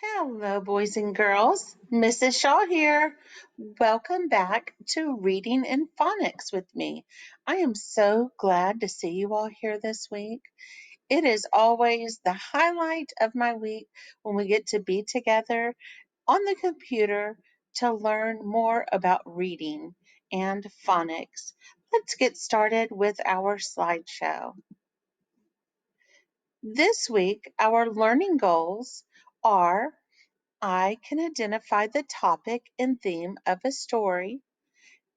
Hello, boys and girls. Mrs. Shaw here. Welcome back to Reading in Phonics with me. I am so glad to see you all here this week. It is always the highlight of my week when we get to be together on the computer to learn more about reading and phonics. Let's get started with our slideshow. This week, our learning goals are I can identify the topic and theme of a story,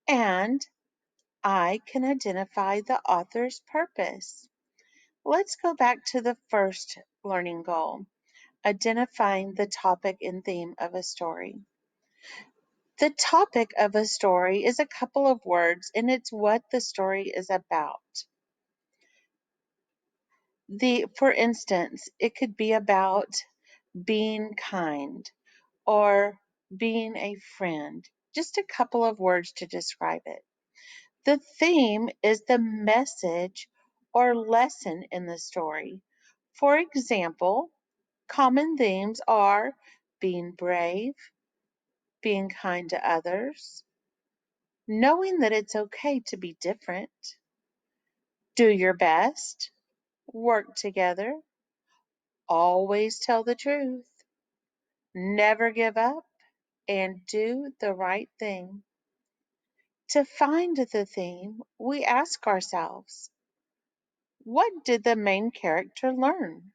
and I can identify the author's purpose. Let's go back to the first learning goal, identifying the topic and theme of a story. The topic of a story is a couple of words, and it's what the story is about. For instance, it could be about being kind or being a friend. Just a couple of words to describe it. The theme is the message or lesson in the story. For example, common themes are being brave, being kind to others, knowing that it's okay to be different, do your best, work together, always tell the truth, never give up, and do the right thing. To find the theme, we ask ourselves, what did the main character learn?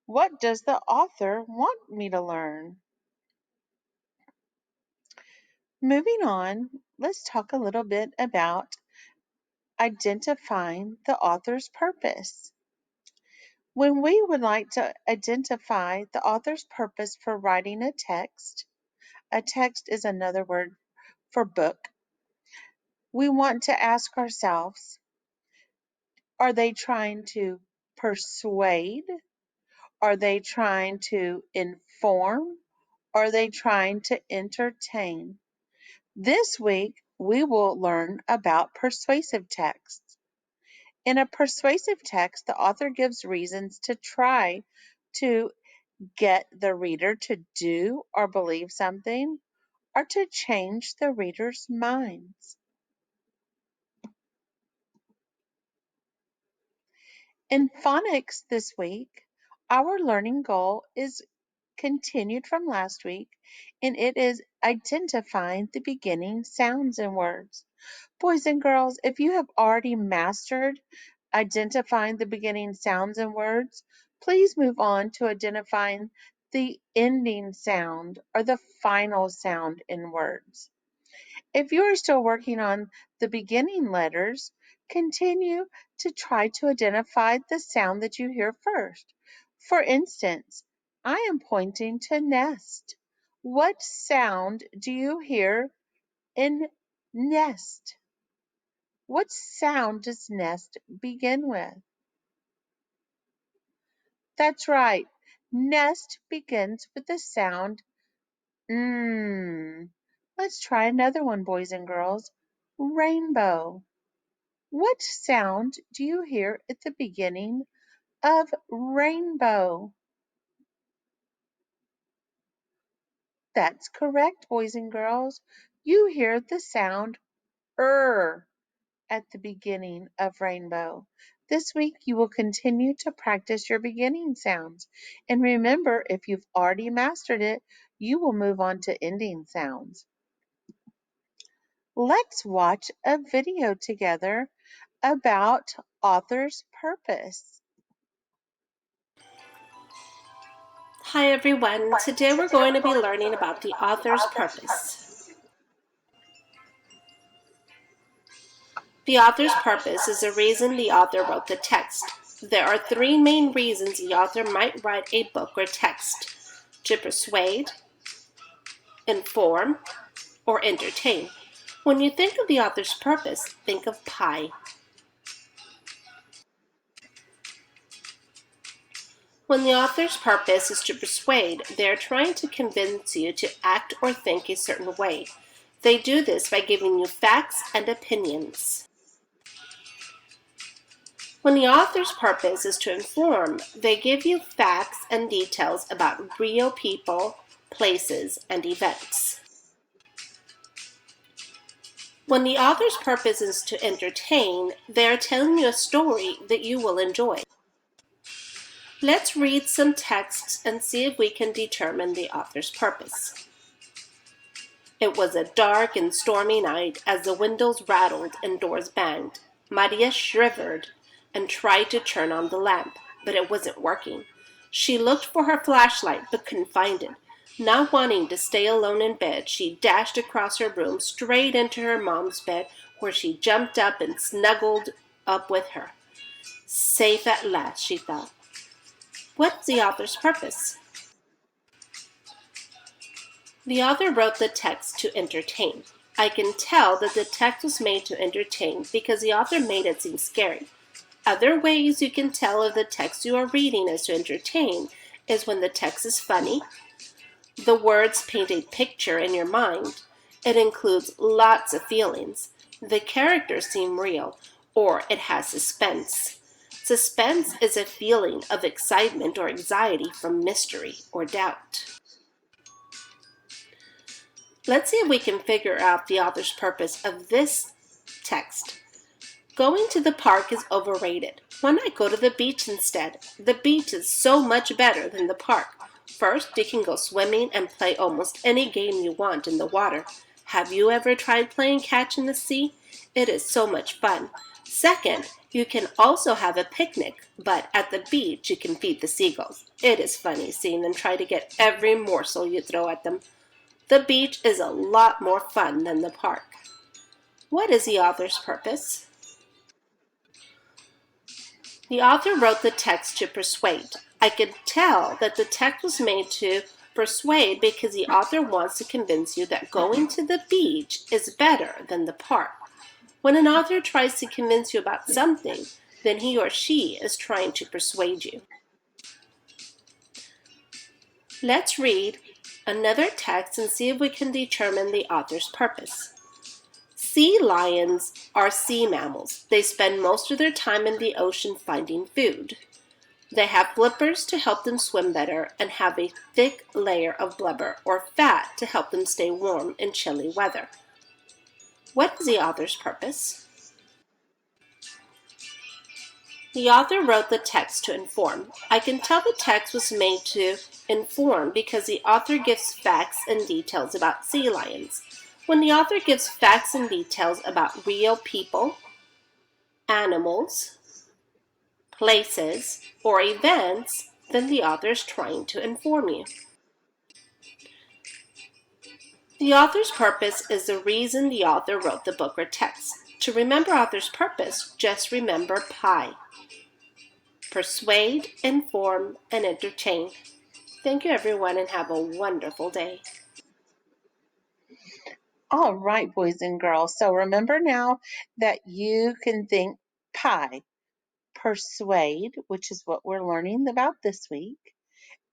What does the author want me to learn? Moving on, let's talk a little bit about identifying the author's purpose. When we would like to identify the author's purpose for writing a text is another word for book, we want to ask ourselves, are they trying to persuade? Are they trying to inform? Are they trying to entertain? This week, we will learn about persuasive texts. In a persuasive text, the author gives reasons to try to get the reader to do or believe something or to change the reader's minds. In phonics this week, our learning goal is continued from last week, and it is identifying the beginning sounds in words. Boys and girls, if you have already mastered identifying the beginning sounds in words, please move on to identifying the ending sound or the final sound in words. If you are still working on the beginning letters, continue to try to identify the sound that you hear first. For instance, I am pointing to nest. What sound do you hear in nest? What sound does nest begin with? That's right. Nest begins with the sound mm. Let's try another one, boys and girls. Rainbow. What sound do you hear at the beginning of rainbow? That's correct, boys and girls. You hear the sound at the beginning of rainbow. This week you will continue to practice your beginning sounds. And remember, if you've already mastered it, you will move on to ending sounds. Let's watch a video together about author's purpose. Hi everyone, today we're going to be learning about the author's purpose. The author's purpose is the reason the author wrote the text. There are three main reasons the author might write a book or text: to persuade, inform, or entertain. When you think of the author's purpose, think of pie. When the author's purpose is to persuade, they are trying to convince you to act or think a certain way. They do this by giving you facts and opinions. When the author's purpose is to inform, they give you facts and details about real people, places, and events. When the author's purpose is to entertain, they are telling you a story that you will enjoy. Let's read some texts and see if we can determine the author's purpose. It was a dark and stormy night as the windows rattled and doors banged. Maria shivered and tried to turn on the lamp, but it wasn't working. She looked for her flashlight but couldn't find it. Not wanting to stay alone in bed, she dashed across her room straight into her mom's bed, where she jumped up and snuggled up with her. Safe at last, she thought. What's the author's purpose? The author wrote the text to entertain. I can tell that the text was made to entertain because the author made it seem scary. Other ways you can tell if the text you are reading is to entertain is when the text is funny, the words paint a picture in your mind, it includes lots of feelings, the characters seem real, or it has suspense. Suspense is a feeling of excitement or anxiety from mystery or doubt. Let's see if we can figure out the author's purpose of this text. Going to the park is overrated. Why not go to the beach instead? The beach is so much better than the park. First, you can go swimming and play almost any game you want in the water. Have you ever tried playing catch in the sea? It is so much fun. Second, you can also have a picnic, but at the beach you can feed the seagulls. It is funny seeing them try to get every morsel you throw at them. The beach is a lot more fun than the park. What is the author's purpose? The author wrote the text to persuade. I could tell that the text was made to persuade because the author wants to convince you that going to the beach is better than the park. When an author tries to convince you about something, then he or she is trying to persuade you. Let's read another text and see if we can determine the author's purpose. Sea lions are sea mammals. They spend most of their time in the ocean finding food. They have flippers to help them swim better and have a thick layer of blubber or fat to help them stay warm in chilly weather. What is the author's purpose? The author wrote the text to inform. I can tell the text was made to inform because the author gives facts and details about sea lions. When the author gives facts and details about real people, animals, places, or events, then the author is trying to inform you. The author's purpose is the reason the author wrote the book or text. To remember author's purpose, just remember PI. Persuade, inform, and entertain. Thank you, everyone, and have a wonderful day. All right, boys and girls. So remember now that you can think pie, persuade, which is what we're learning about this week,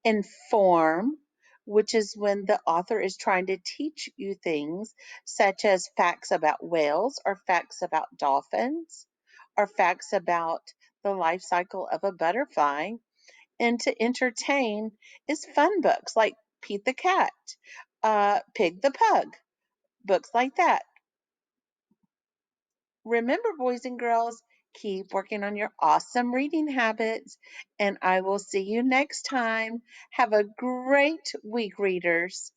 inform, which is when the author is trying to teach you things such as facts about whales or facts about dolphins or facts about the life cycle of a butterfly. And to entertain is fun books like Pete the Cat, Pig the Pug, books like that. Remember, boys and girls, keep working on your awesome reading habits, and I will see you next time. Have a great week, readers.